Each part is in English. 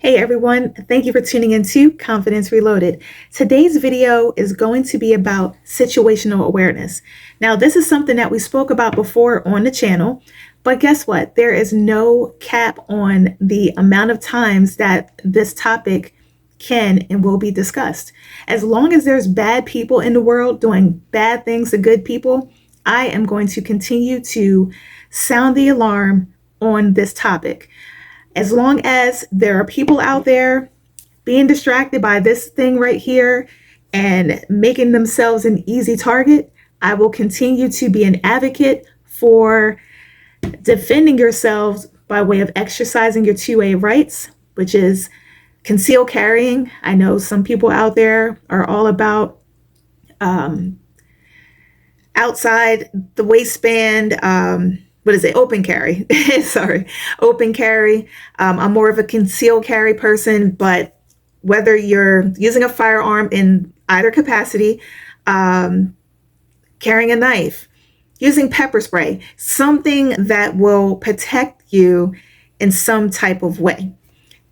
Hey everyone, thank you for tuning into Confidence Reloaded. Today's video is going to be about situational awareness. Now, this is something that we spoke about before on the channel, but guess what? There is no cap on the amount of times that this topic can and will be discussed. As long as there's bad people in the world doing bad things to good people, I am going to continue to sound the alarm on this topic. As long as there are people out there being distracted by this thing right here and making themselves an easy target, I will continue to be an advocate for defending yourselves by way of exercising your 2A rights, which is concealed carrying. I know some people out there are all about outside the waistband, what is it? Open carry. Sorry, open carry. I'm more of a concealed carry person, but whether you're using a firearm in either capacity, carrying a knife, using pepper spray, something that will protect you in some type of way.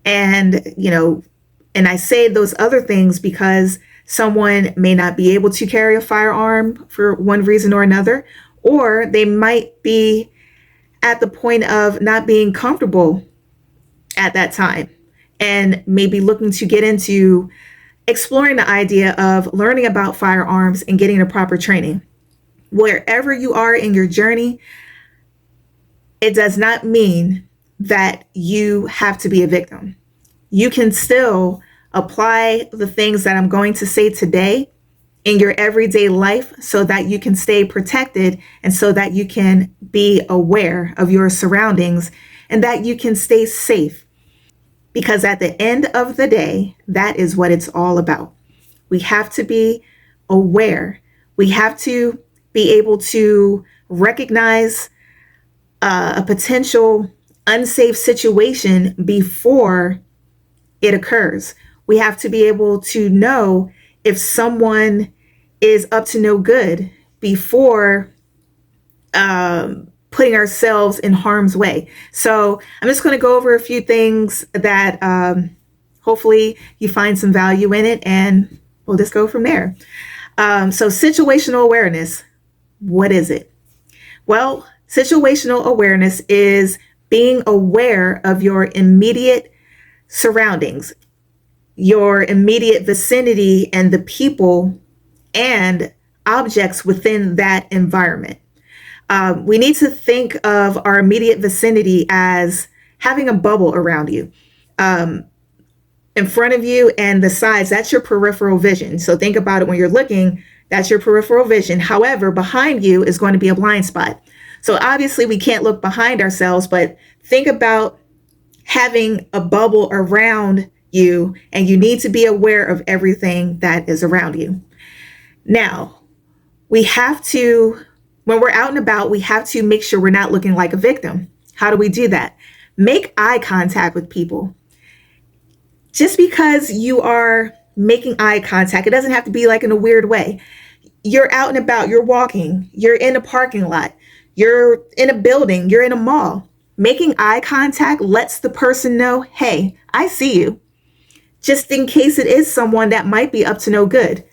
And, and I say those other things because someone may not be able to carry a firearm for one reason or another, or they might be at the point of not being comfortable at that time and maybe looking to get into exploring the idea of learning about firearms and getting the proper training. Wherever you are in your journey, it does not mean that you have to be a victim. You can still apply the things that I'm going to say today in your everyday life so that you can stay protected and so that you can be aware of your surroundings and that you can stay safe. Because at the end of the day, that is what it's all about. We have to be aware. We have to be able to recognize a potential unsafe situation before it occurs. We have to be able to know if someone is up to no good before putting ourselves in harm's way. So I'm just going to go over a few things that hopefully you find some value in it, and we'll just go from there. So situational awareness, what is it? Well, situational awareness is being aware of your immediate surroundings, your immediate vicinity, and the people and objects within that environment. We need to think of our immediate vicinity as having a bubble around you. In front of you and the sides, that's your peripheral vision. So think about it when you're looking, that's your peripheral vision. However, behind you is going to be a blind spot. So obviously we can't look behind ourselves, but think about having a bubble around you, and you need to be aware of everything that is around you. Now, we have to, when we're out and about, we have to make sure we're not looking like a victim. How do we do that? Make eye contact with people. Just because you are making eye contact, it doesn't have to be like in a weird way. You're out and about, you're walking, you're in a parking lot, you're in a building, you're in a mall. Making eye contact lets the person know, hey, I see you. Just in case it is someone that might be up to no good.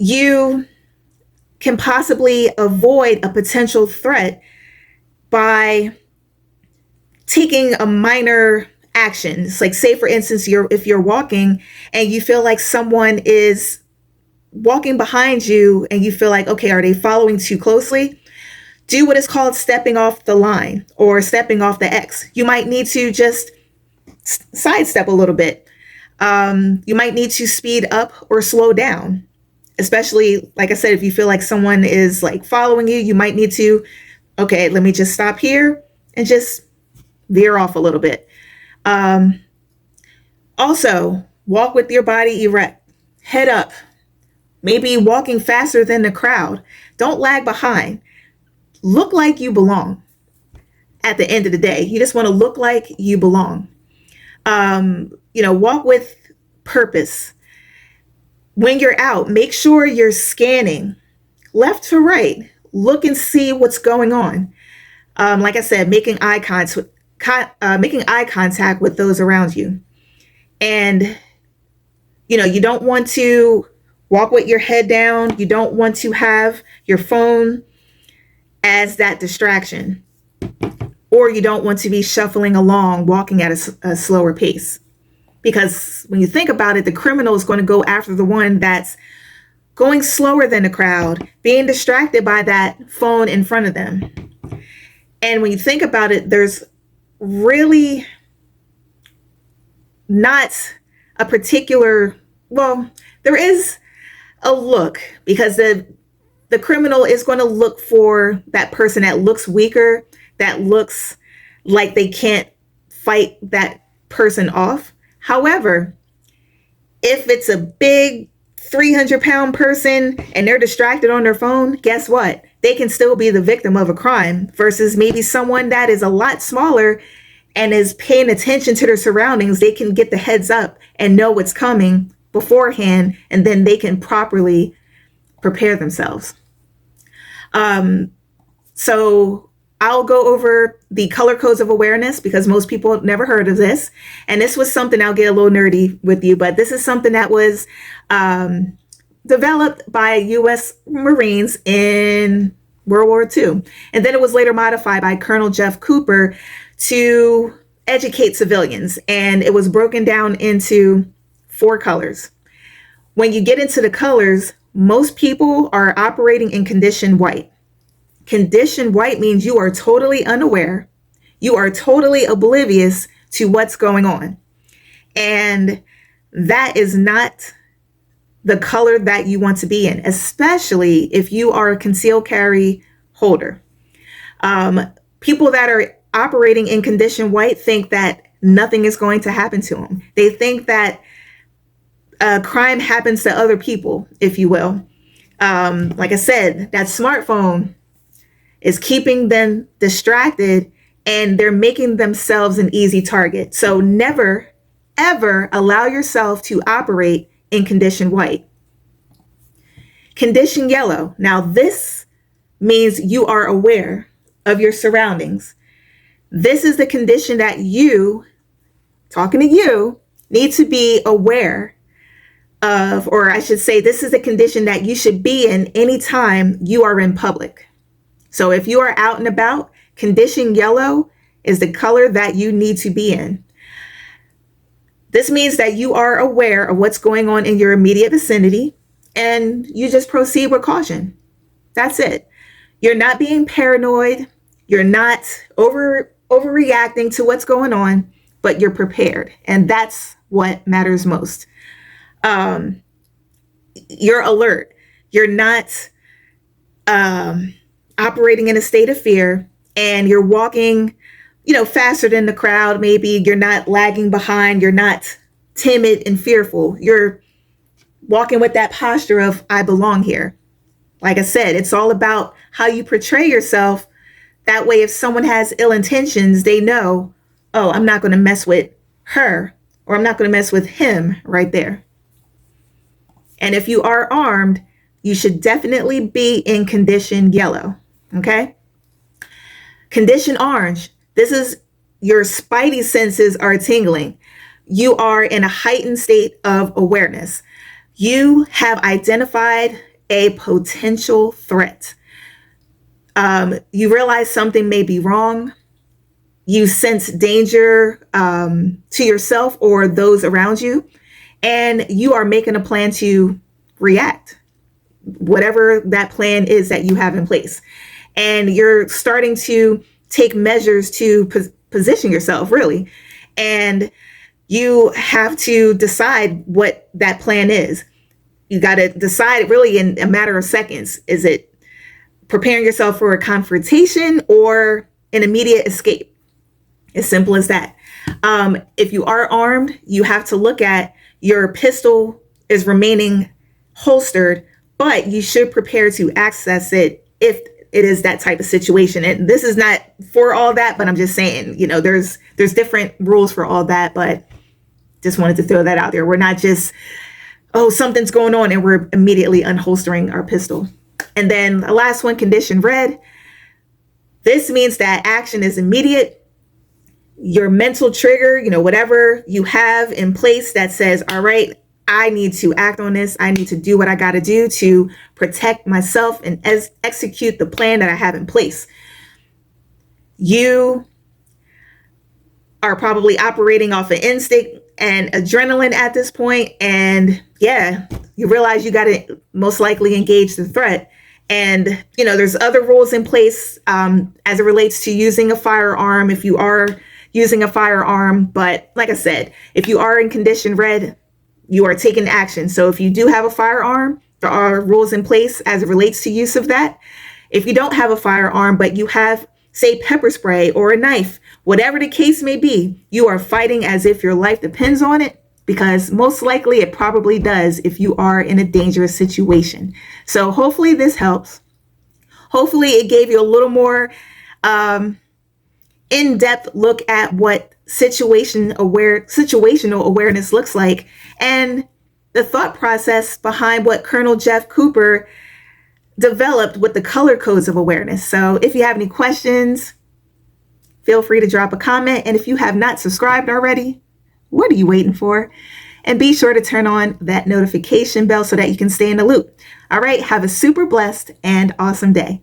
You can possibly avoid a potential threat by taking a minor action. It's like, say for instance, if you're walking and you feel like someone is walking behind you and you feel like, okay, are they following too closely? Do what is called stepping off the line or stepping off the X. You might need to just sidestep a little bit. You might need to speed up or slow down, especially, like I said, if you feel like someone is like following you, you might need to, okay, let me just stop here and just veer off a little bit. Also, walk with your body erect, head up, maybe walking faster than the crowd. Don't lag behind. Look like you belong. At the end of the day, you just want to look like you belong. Walk with purpose. When you're out, make sure you're scanning left to right. Look and see what's going on. Like I said, making eye making eye contact with those around you. And, you don't want to walk with your head down. You don't want to have your phone as that distraction. Or you don't want to be shuffling along, walking at a slower pace. Because when you think about it, the criminal is going to go after the one that's going slower than the crowd, being distracted by that phone in front of them. And when you think about it, there's really not a particular, well, there is a look, because the criminal is going to look for that person that looks weaker, that looks like they can't fight that person off. However, if it's a big 300-pound person and they're distracted on their phone, guess what? They can still be the victim of a crime versus maybe someone that is a lot smaller and is paying attention to their surroundings. They can get the heads up and know what's coming beforehand, and then they can properly prepare themselves. So I'll go over the color codes of awareness because most people have never heard of this. And this was something, I'll get a little nerdy with you, but this is something that was developed by U.S. Marines in World War II. And then it was later modified by Colonel Jeff Cooper to educate civilians. And it was broken down into 4 colors. When you get into the colors, most people are operating in condition white. Condition white means you are totally unaware. You are totally oblivious to what's going on. And that is not the color that you want to be in, especially if you are a concealed carry holder. People that are operating in condition white think that nothing is going to happen to them. They think that crime happens to other people, if you will. Like I said, that smartphone is keeping them distracted and they're making themselves an easy target. So never, ever allow yourself to operate in condition white. Condition yellow. Now this means you are aware of your surroundings. This is the condition that you, talking to you, need to be aware of, or I should say, this is the condition that you should be in anytime you are in public. So if you are out and about, condition yellow is the color that you need to be in. This means that you are aware of what's going on in your immediate vicinity and you just proceed with caution. That's it. You're not being paranoid. You're not overreacting to what's going on, but you're prepared. And that's what matters most. You're alert. You're not operating in a state of fear, and you're walking, faster than the crowd. Maybe you're not lagging behind. You're not timid and fearful. You're walking with that posture of, I belong here. Like I said, it's all about how you portray yourself. That way, if someone has ill intentions, they know, oh, I'm not going to mess with her, or I'm not going to mess with him right there. And if you are armed, you should definitely be in condition yellow. Okay. Condition orange. This is your spidey senses are tingling. You are in a heightened state of awareness. You have identified a potential threat. You realize something may be wrong. You sense danger to yourself or those around you, and you are making a plan to react, whatever that plan is that you have in place. And you're starting to take measures to position yourself, really. And you have to decide what that plan is. You got to decide really in a matter of seconds. Is it preparing yourself for a confrontation or an immediate escape? As simple as that. If you are armed, you have to look at your pistol is remaining holstered, but you should prepare to access it if it is that type of situation. And this is not for all that, but I'm just saying, there's different rules for all that, but just wanted to throw that out there. We're not just, oh, something's going on and we're immediately unholstering our pistol. And then the last one, condition red. This means that action is immediate. your mental trigger, whatever you have in place that says, all right, I need to act on this. I need to do what I got to do to protect myself and execute the plan that I have in place. You are probably operating off of instinct and adrenaline at this point. And yeah, you realize you got to most likely engage the threat. And, there's other rules in place as it relates to using a firearm if you are using a firearm. But like I said, if you are in condition red, you are taking action. So if you do have a firearm, there are rules in place as it relates to use of that. If you don't have a firearm, but you have, say, pepper spray or a knife, whatever the case may be, you are fighting as if your life depends on it, because most likely it probably does if you are in a dangerous situation. So hopefully this helps. Hopefully it gave you a little more in-depth look at what situational awareness looks like, and the thought process behind what Colonel Jeff Cooper developed with the color codes of awareness. So if you have any questions, feel free to drop a comment. And if you have not subscribed already, what are you waiting for? And be sure to turn on that notification bell so that you can stay in the loop. All right, have a super blessed and awesome day.